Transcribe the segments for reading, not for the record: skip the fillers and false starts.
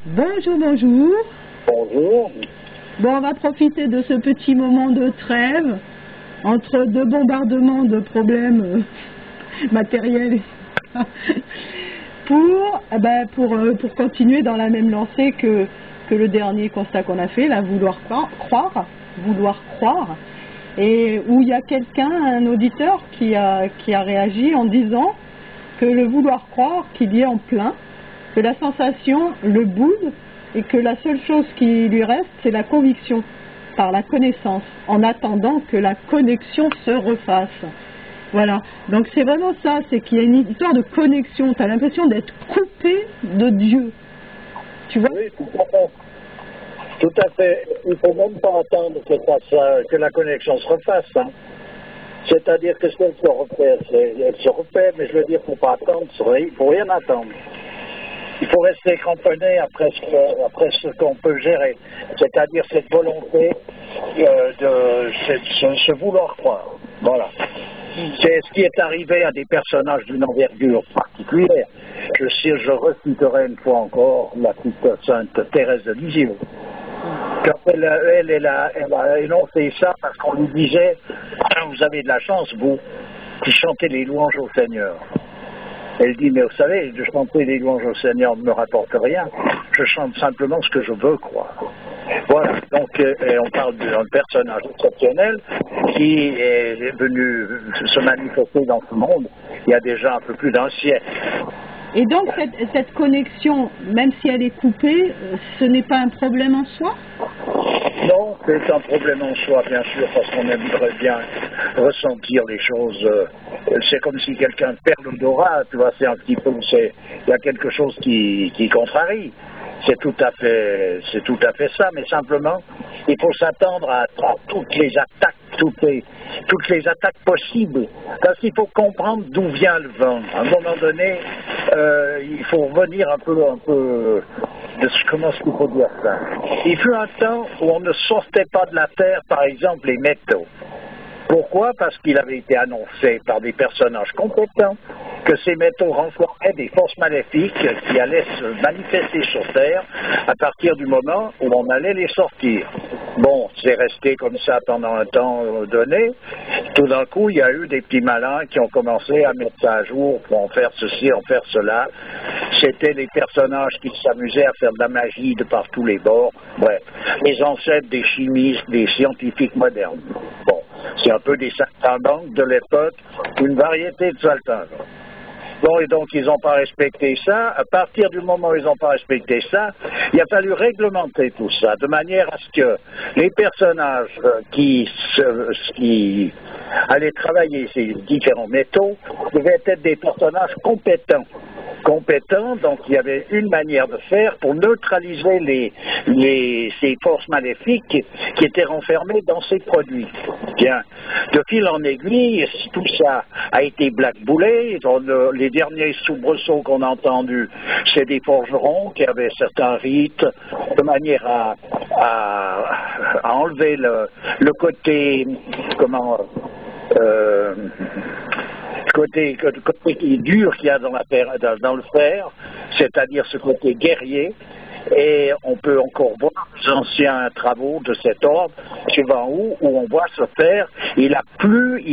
Bonjour, bonjour. Bonjour. Bon, on va profiter de ce petit moment de trêve entre deux bombardements de problèmes matériels pour continuer dans la même lancée que le dernier constat qu'on a fait, là, vouloir croire, et où il y a quelqu'un, un auditeur qui a réagi en disant que le vouloir croire qu'il y est en plein, que la sensation le boude et que la seule chose qui lui reste, c'est la conviction par la connaissance, en attendant que la connexion se refasse. Voilà, donc c'est vraiment ça, c'est qu'il y a une histoire de connexion, tu as l'impression d'être coupé de Dieu. Tu vois? Oui, tout à fait. Tout à fait. Il ne faut même pas attendre que la connexion se refasse. Hein. C'est-à-dire que si elle se refait, elle se refait, mais je veux dire, il ne faut pas attendre, il ne faut rien attendre. Il faut rester cramponné après ce qu'on peut gérer, c'est-à-dire cette volonté de se vouloir croire. Voilà. C'est ce qui est arrivé à des personnages d'une envergure particulière. Je reciterai une fois encore la petite sainte Thérèse de Lisieux. Quand elle a énoncé ça parce qu'on lui disait « Vous avez de la chance, vous, qui chantez les louanges au Seigneur ». Elle dit, mais vous savez, de chanter les louanges au Seigneur ne me rapporte rien. Je chante simplement ce que je veux croire. Voilà, donc on parle d'un personnage exceptionnel qui est venu se manifester dans ce monde il y a déjà un peu plus d'un siècle. Et donc cette connexion, même si elle est coupée, ce n'est pas un problème en soi? Non, c'est un problème en soi, bien sûr, parce qu'on aimerait bien ressentir les choses. C'est comme si quelqu'un perd l'odorat, tu vois, c'est un petit peu, il y a quelque chose qui contrarie. C'est tout à fait ça, mais simplement, il faut s'attendre à toutes les attaques, toutes les attaques possibles, parce qu'il faut comprendre d'où vient le vent. À un moment donné, il faut revenir un peu de comment est-ce qu'il faut dire ça. Il fut un temps où on ne sortait pas de la terre, par exemple, les métaux. Pourquoi? Parce qu'il avait été annoncé par des personnages compétents que ces métaux renforçaient des forces maléfiques qui allaient se manifester sur Terre à partir du moment où on allait les sortir. Bon, c'est resté comme ça pendant un temps donné. Tout d'un coup, il y a eu des petits malins qui ont commencé à mettre ça à jour pour en faire ceci, en faire cela. C'était des personnages qui s'amusaient à faire de la magie de par tous les bords. Bref, les ancêtres des chimistes, des scientifiques modernes. Bon. C'est un peu des saltimbanques de l'époque, une variété de saltimbanques. Bon, et donc ils n'ont pas respecté ça. À partir du moment où ils n'ont pas respecté ça, il a fallu réglementer tout ça, de manière à ce que les personnages qui allaient travailler ces différents métaux devaient être des personnages compétents, donc il y avait une manière de faire pour neutraliser ces forces maléfiques qui étaient renfermées dans ces produits. Bien, de fil en aiguille, tout ça a été blackboulé. Les derniers soubresauts qu'on a entendus, c'est des forgerons qui avaient certains rites de manière à enlever le côté, côté dur qu'il y a dans le fer, c'est-à-dire ce côté guerrier, et on peut encore voir les anciens travaux de cet ordre, suivant où on voit ce fer, il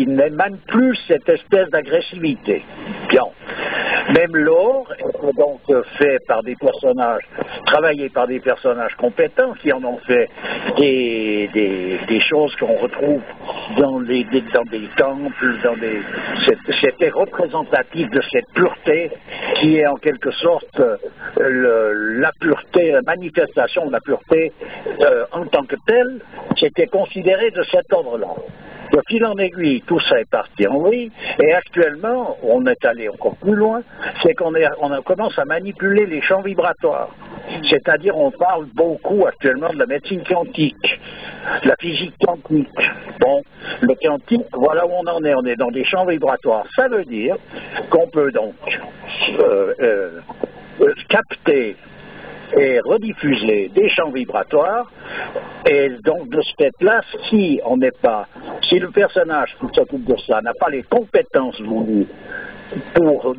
n'émane plus cette espèce d'agressivité. Bien. Même l'or est donc fait par des personnages, travaillé par des personnages compétents qui en ont fait des choses qu'on retrouve dans des temples, c'était représentatif de cette pureté qui est en quelque sorte la pureté, la manifestation de la pureté en tant que telle, c'était considéré de cet ordre-là. De fil en aiguille, tout ça est parti en vrille, et actuellement, on est allé encore plus loin, c'est qu'on commence à manipuler les champs vibratoires. C'est-à-dire, on parle beaucoup actuellement de la médecine quantique, de la physique quantique. Bon, le quantique, voilà où on est dans des champs vibratoires. Ça veut dire qu'on peut donc capter et rediffuser des champs vibratoires, et donc de ce fait-là, si le personnage qui s'occupe de ça n'a pas les compétences voulues pour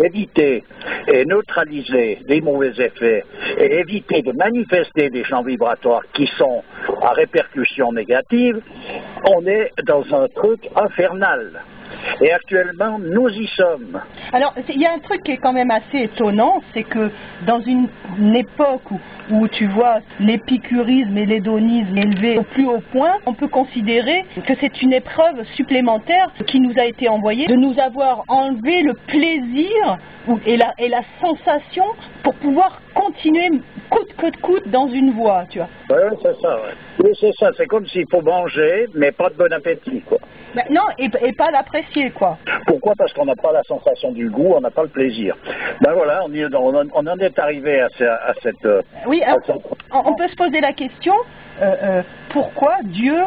éviter et neutraliser les mauvais effets et éviter de manifester des champs vibratoires qui sont à répercussions négatives, on est dans un truc infernal. Et actuellement, nous y sommes. Alors, il y a un truc qui est quand même assez étonnant, c'est que dans une époque où tu vois l'épicurisme et l'hédonisme élevés au plus haut point, on peut considérer que c'est une épreuve supplémentaire qui nous a été envoyée, de nous avoir enlevé le plaisir et la sensation pour pouvoir continuer coûte que coûte dans une voie, tu vois. Oui, c'est ça, ouais. Oui, c'est ça, c'est comme s'il faut manger, mais pas de bon appétit, quoi. Ben non, et pas l'apprécier, quoi. Pourquoi? Parce qu'on n'a pas la sensation du goût, on n'a pas le plaisir. Ben voilà, on en est arrivé à cette... Oui, on peut se poser la question, pourquoi Dieu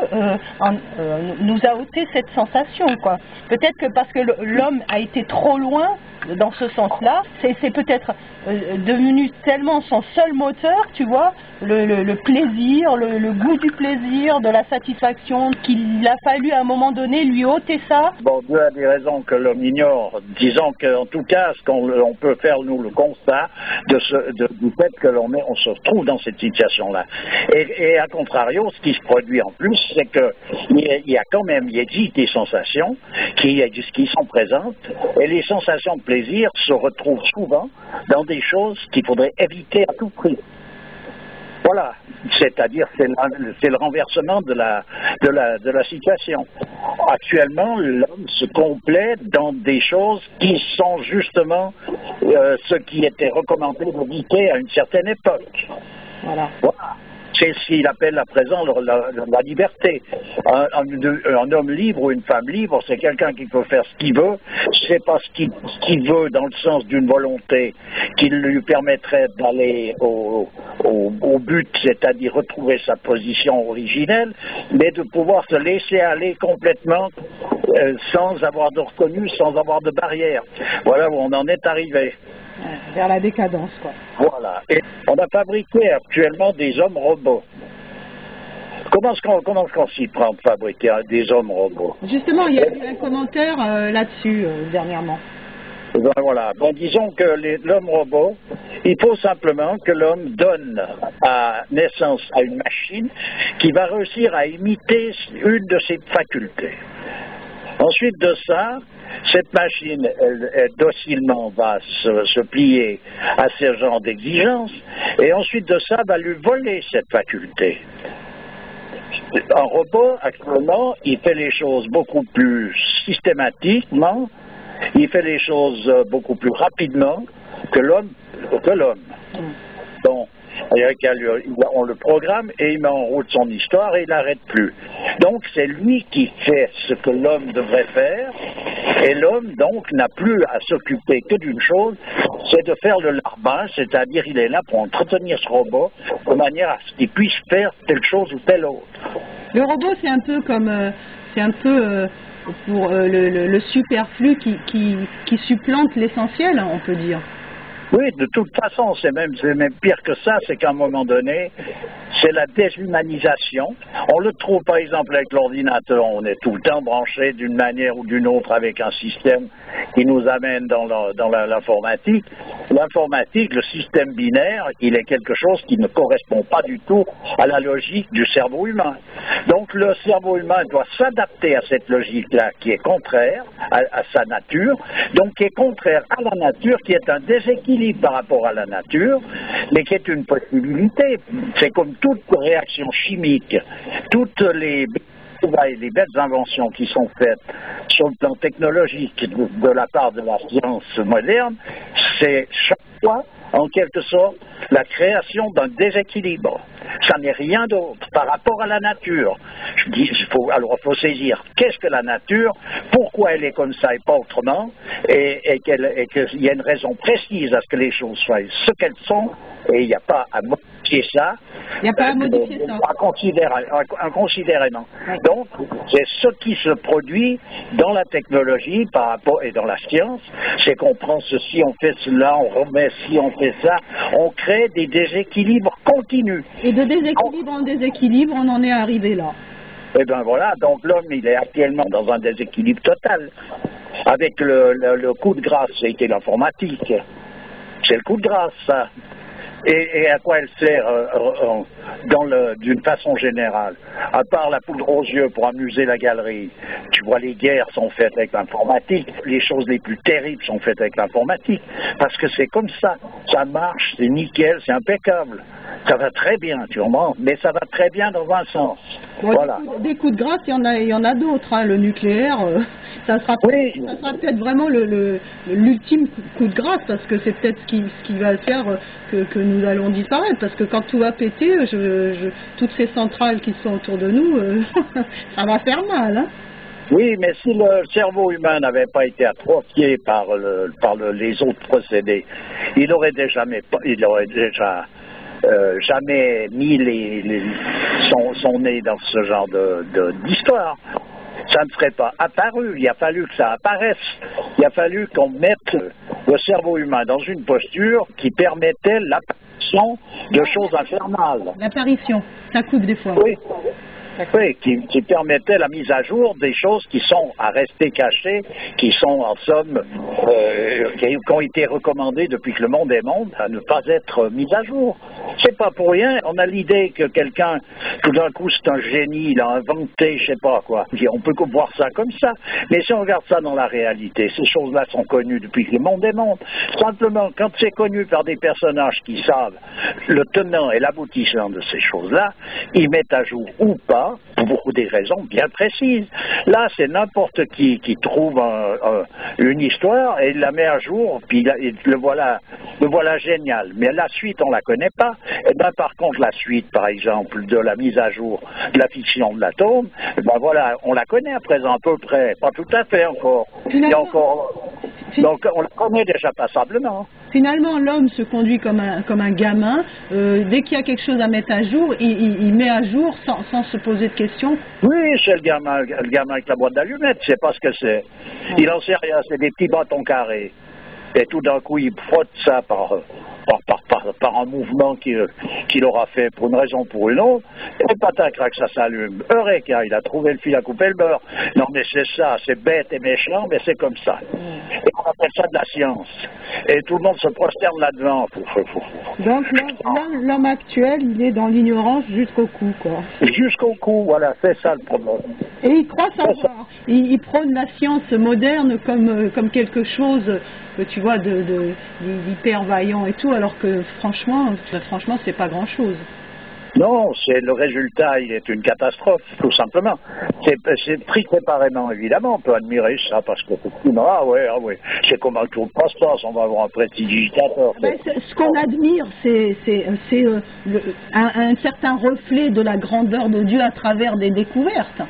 nous a ôté cette sensation, quoi. Peut-être que parce que l'homme a été trop loin dans ce sens-là, c'est peut-être devenu tellement son seul moteur, tu vois, le plaisir, le goût du plaisir, de la satisfaction, qu'il a fallu à un moment donné lui ôter ça. Bon, Dieu a des raisons que l'homme ignore, disons qu'en tout cas, ce qu'on peut faire, nous, le constat du fait que on se retrouve dans cette situation-là. Et à contrario, ce qui se produit en plus, c'est qu'il y a quand même, il existe des sensations qui sont présentes, et les sensations de plaisir se retrouvent souvent dans des choses qu'il faudrait éviter à tout prix. Voilà, c'est-à-dire c'est le renversement de la situation. Actuellement, l'homme se complaît dans des choses qui sont justement ce qui était recommandé d'éviter à une certaine époque. Voilà. C'est ce qu'il appelle à présent la liberté. Un homme libre ou une femme libre, c'est quelqu'un qui peut faire ce qu'il veut, c'est pas ce qu'il veut dans le sens d'une volonté qui lui permettrait d'aller au but, c'est-à-dire retrouver sa position originelle, mais de pouvoir se laisser aller complètement sans avoir de retenue, sans avoir de barrière. Voilà où on en est arrivé. Vers la décadence, quoi. Voilà. Et on a fabriqué actuellement des hommes robots. Comment est-ce qu'on s'y prend pour fabriquer des hommes robots? Justement, il y a eu un commentaire là-dessus dernièrement. Ben voilà. Bon, disons que l'homme robot, il faut simplement que l'homme donne naissance à une machine qui va réussir à imiter une de ses facultés. Ensuite de ça, cette machine, elle docilement va se plier à ce genre d'exigence, et ensuite de ça, va lui voler cette faculté. Un robot, actuellement, il fait les choses beaucoup plus systématiquement, il fait les choses beaucoup plus rapidement que l'homme. Donc, on le programme et il met en route son histoire et il n'arrête plus. Donc c'est lui qui fait ce que l'homme devrait faire, et l'homme donc n'a plus à s'occuper que d'une chose, c'est de faire le larbin, c'est-à-dire il est là pour entretenir ce robot de manière à ce qu'il puisse faire telle chose ou telle autre. Le robot, c'est un peu comme pour le superflu qui supplante l'essentiel, on peut dire. Oui, de toute façon, c'est même pire que ça, c'est qu'à un moment donné, c'est la déshumanisation. On le trouve par exemple avec l'ordinateur, on est tout le temps branché d'une manière ou d'une autre avec un système qui nous amène dans l'informatique. L'informatique, le système binaire, il est quelque chose qui ne correspond pas du tout à la logique du cerveau humain. Donc le cerveau humain doit s'adapter à cette logique-là qui est contraire à sa nature, donc qui est contraire à la nature, qui est un déséquilibre par rapport à la nature, mais qui est une possibilité. C'est comme toute réaction chimique, toutes les belles inventions qui sont faites sur le plan technologique de la part de la science moderne, c'est chaque fois, en quelque sorte, la création d'un déséquilibre. Ça n'est rien d'autre par rapport à la nature. Alors il faut saisir qu'est-ce que la nature, pourquoi elle est comme ça et pas autrement, et qu'il y a une raison précise à ce que les choses soient ce qu'elles sont, et il n'y a pas à modifier ça. Il n'y a pas à modifier ça. Inconsidérément. Oui. Donc, c'est ce qui se produit dans la technologie par rapport, et dans la science, c'est qu'on prend ceci, on fait cela, on remet ci, on fait ça, on crée des déséquilibres continus. Et de déséquilibre en déséquilibre, on en est arrivé là. Eh bien voilà, donc l'homme, il est actuellement dans un déséquilibre total. avec le coup de grâce, c'était l'informatique. C'est le coup de grâce, ça. Et à quoi elle sert d'une façon générale? À part la poudre aux yeux pour amuser la galerie, tu vois, les guerres sont faites avec l'informatique, les choses les plus terribles sont faites avec l'informatique, parce que c'est comme ça marche, c'est nickel, c'est impeccable. Ça va très bien, tu comprends, mais ça va très bien dans un sens. Bon, voilà. Des coups de grâce, il y en a d'autres. Hein. Le nucléaire, ça sera peut-être vraiment l'ultime coup de grâce, parce que c'est peut-être ce qui va faire que nous allons disparaître. Parce que quand tout va péter, toutes ces centrales qui sont autour de nous, ça va faire mal. Hein. Oui, mais si le cerveau humain n'avait pas été atrophié par les autres procédés, il aurait déjà jamais mis son nez dans ce genre d'histoire. Ça ne serait pas apparu, il a fallu que ça apparaisse, il a fallu qu'on mette le cerveau humain dans une posture qui permettait l'apparition de choses infernales. L'apparition, ça coupe des fois. Oui. Oui, qui permettait la mise à jour des choses qui sont à rester cachées, qui sont en somme, qui ont été recommandées depuis que le monde est monde, à ne pas être mises à jour. C'est pas pour rien, on a l'idée que quelqu'un, tout d'un coup c'est un génie, il a inventé, je sais pas quoi. On peut voir ça comme ça, mais si on regarde ça dans la réalité, ces choses-là sont connues depuis que le monde est monde. Simplement, quand c'est connu par des personnages qui savent le tenant et l'aboutissant de ces choses-là, ils mettent à jour ou pas, pour des raisons bien précises. Là, c'est n'importe qui trouve une histoire et il la met à jour, puis le voilà génial. Mais la suite, on la connaît pas. Et ben, par contre, la suite, par exemple, de la mise à jour de la fiction de l'atome, ben voilà, on la connaît à présent à peu près, pas tout à fait encore. Donc, on la connaît déjà passablement. Finalement, l'homme se conduit comme un gamin. Dès qu'il y a quelque chose à mettre à jour, il met à jour sans se poser de questions. Oui, c'est le gamin avec la boîte d'allumettes, c'est pas ce que c'est. Il n'en sait rien, c'est des petits bâtons carrés. Et tout d'un coup, il frotte ça par un mouvement qu'il aura fait pour une raison ou pour une autre, et patin crac, ça s'allume. Eureka, il a trouvé le fil à couper le beurre. Non mais c'est ça, c'est bête et méchant, mais c'est comme ça. Et on appelle ça de la science. Et tout le monde se prosterne là-dedans. Donc l'homme actuel, il est dans l'ignorance jusqu'au cou, quoi. Jusqu'au cou, voilà, c'est ça le problème. Et il croit savoir. Il prône la science moderne comme quelque chose, tu vois, d'hyper vaillant et tout, alors que franchement, c'est pas grand-chose. Non, c'est le résultat, il est une catastrophe, tout simplement. C'est pris séparément, évidemment, on peut admirer ça, parce que ah ouais, c'est comme un tour de passe-passe, on va avoir un prestidigitateur. Ce qu'on admire, c'est un certain reflet de la grandeur de Dieu à travers des découvertes.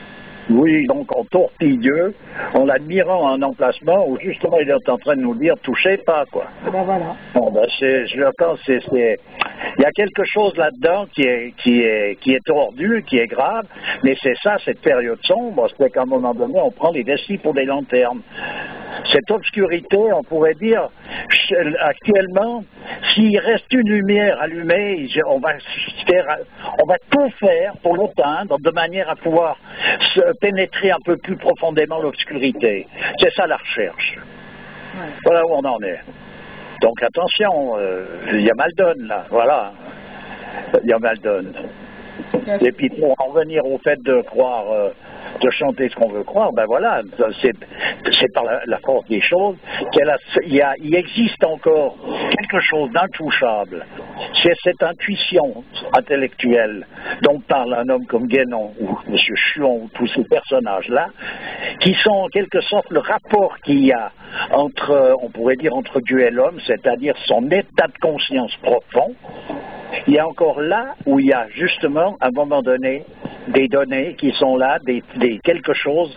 Oui, donc on torpille Dieu en l'admirant à un emplacement où justement il est en train de nous dire touchez pas, quoi. Ben voilà. Bon, ben je pense il y a quelque chose là-dedans qui est tordu, qui est grave, mais c'est ça, cette période sombre, c'est qu'à un moment donné on prend les vessies pour des lanternes. Cette obscurité, on pourrait dire, actuellement, s'il reste une lumière allumée, on va tout faire pour l'éteindre de manière à pouvoir pénétrer un peu plus profondément l'obscurité. C'est ça la recherche. Ouais. Voilà où on en est. Donc attention, il y a mal donne là, voilà. Il y a mal donne. Et puis pour en revenir au fait de croire, de chanter ce qu'on veut croire, ben voilà, c'est par la force des choses il existe encore quelque chose d'intouchable. C'est cette intuition intellectuelle dont parle un homme comme Guénon ou M. Chuon ou tous ces personnages-là, qui sont en quelque sorte le rapport qu'il y a on pourrait dire entre Dieu et l'homme, c'est-à-dire son état de conscience profond. Il y a encore là où il y a justement, à un moment donné, des données qui sont là, quelque chose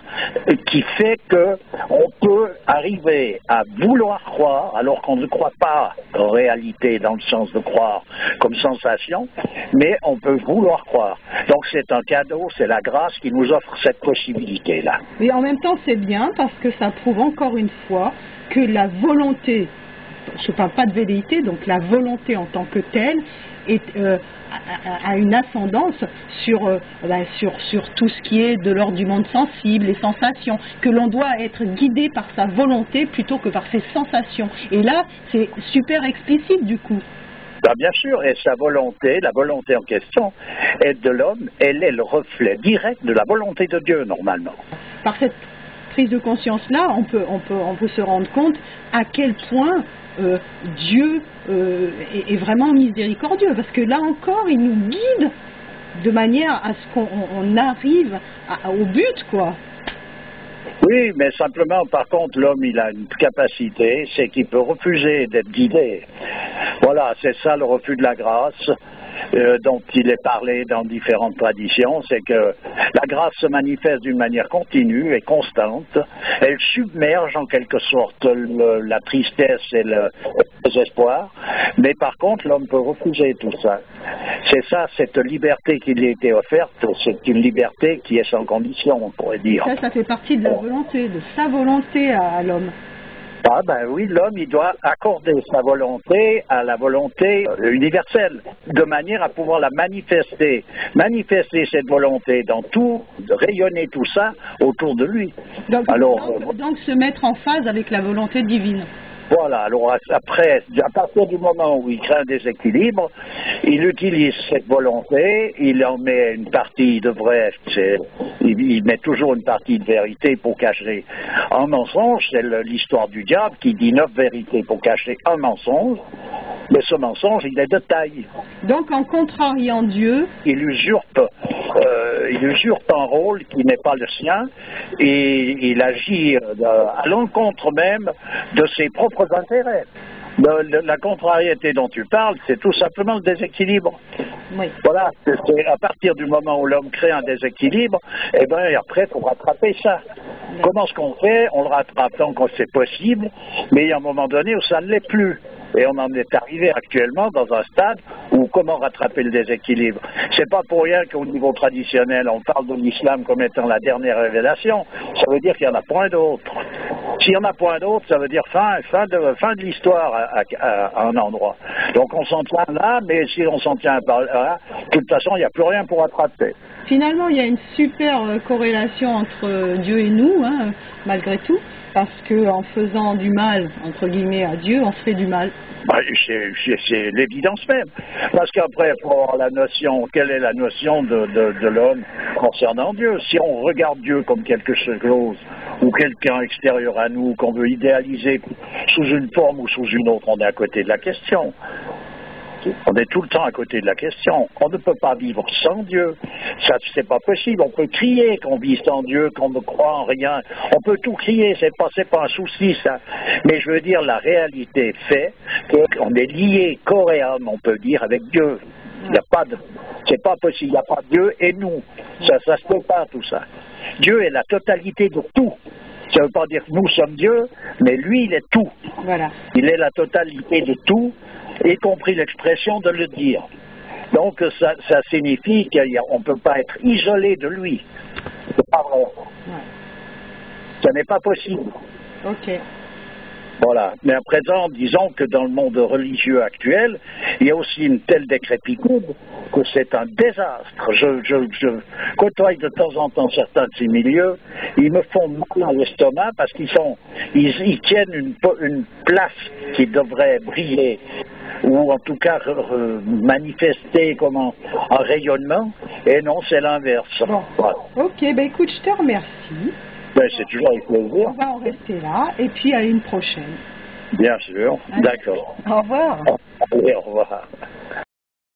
qui fait qu'on peut arriver à vouloir croire, alors qu'on ne croit pas en réalité dans le sens de croire comme sensation, mais on peut vouloir croire. Donc c'est un cadeau, c'est la grâce qui nous offre cette possibilité-là. Et en même temps c'est bien parce que ça prouve encore une fois que la volonté je ne parle pas de velléité, donc la volonté en tant que telle a une ascendance sur tout ce qui est de l'ordre du monde sensible, les sensations, que l'on doit être guidé par sa volonté plutôt que par ses sensations. Et là, c'est super explicite du coup. Ben bien sûr, et sa volonté, la volonté en question, est de l'homme, elle est le reflet direct de la volonté de Dieu, normalement. Par cette prise de conscience-là, on peut se rendre compte à quel point Dieu est vraiment miséricordieux, parce que là encore, il nous guide de manière à ce qu'on arrive au but, quoi. Oui, mais simplement, par contre, l'homme, il a une capacité, c'est qu'il peut refuser d'être guidé. Voilà, c'est ça le refus de la grâce, dont il est parlé dans différentes traditions, c'est que la grâce se manifeste d'une manière continue et constante. Elle submerge en quelque sorte la tristesse et le désespoir, mais par contre, l'homme peut refuser tout ça. C'est ça, cette liberté qui lui a été offerte, c'est une liberté qui est sans condition, on pourrait dire. Ça fait partie de la volonté, de sa volonté à l'homme. Ah ben oui, l'homme, il doit accorder sa volonté à la volonté universelle, de manière à pouvoir la manifester cette volonté dans tout, de rayonner tout ça autour de lui. Donc se mettre en phase avec la volonté divine. Voilà, alors après, à partir du moment où il crée un déséquilibre, il utilise cette volonté, il en met une partie de vrai, il met toujours une partie de vérité pour cacher un mensonge, c'est l'histoire du diable qui dit 9 vérités pour cacher un mensonge, mais ce mensonge, il est de taille. Donc en contrariant Dieu, il usurpe un rôle qui n'est pas le sien et il agit à l'encontre même de ses propres intérêts. La contrariété dont tu parles, c'est tout simplement le déséquilibre. Oui. Voilà, c'est à partir du moment où l'homme crée un déséquilibre, et bien après, il faut rattraper ça. Oui. Comment est-ce qu'on fait? On le rattrape tant que c'est possible, mais il y a un moment donné où ça ne l'est plus. Et on en est arrivé actuellement dans un stade où comment rattraper le déséquilibre. C'est pas pour rien qu'au niveau traditionnel, on parle de l'islam comme étant la dernière révélation. Ça veut dire qu'il n'y en a point d'autre. S'il n'y en a point d'autre, ça veut dire fin de l'histoire à un endroit. Donc on s'en tient là, mais si on s'en tient par là, de toute façon, il n'y a plus rien pour rattraper. Finalement, il y a une super corrélation entre Dieu et nous, hein, malgré tout, parce qu'en faisant du mal, entre guillemets, à Dieu, on fait du mal. C'est l'évidence même. Parce qu'après, il faut avoir la notion, quelle est la notion de l'homme concernant Dieu? Si on regarde Dieu comme quelque chose, ou quelqu'un extérieur à nous, qu'on veut idéaliser sous une forme ou sous une autre, on est à côté de la question. On est tout le temps à côté de la question. On ne peut pas vivre sans Dieu. Ça, c'est pas possible. On peut crier qu'on vit sans Dieu, qu'on ne croit en rien. On peut tout crier. C'est pas un souci, ça. Mais je veux dire, la réalité fait qu'on est lié corps et âme, on peut dire, avec Dieu. Il n'y a pas de, c'est pas possible. Il n'y a pas Dieu et nous. Ça se peut pas, tout ça. Dieu est la totalité de tout. Ça ne veut pas dire que nous sommes Dieu, mais lui, il est tout. Voilà. Il est la totalité de tout, y compris l'expression de le dire. Donc ça signifie qu'on ne peut pas être isolé de lui. C'est pas vrai. Ouais. Ça n'est pas possible. Ok. Voilà. Mais à présent, disons que dans le monde religieux actuel, il y a aussi une telle décrépitude que c'est un désastre. Je côtoie de temps en temps certains de ces milieux, ils me font mal à l'estomac parce ils tiennent une place qui devrait briller, ou en tout cas manifester comme un rayonnement, et non, c'est l'inverse. Bon. Voilà. Ok, ben écoute, je te remercie. Ben, c'est toujours avec plaisir. On va en rester là, et puis à une prochaine. Bien sûr, d'accord. Au revoir. Allez, au revoir.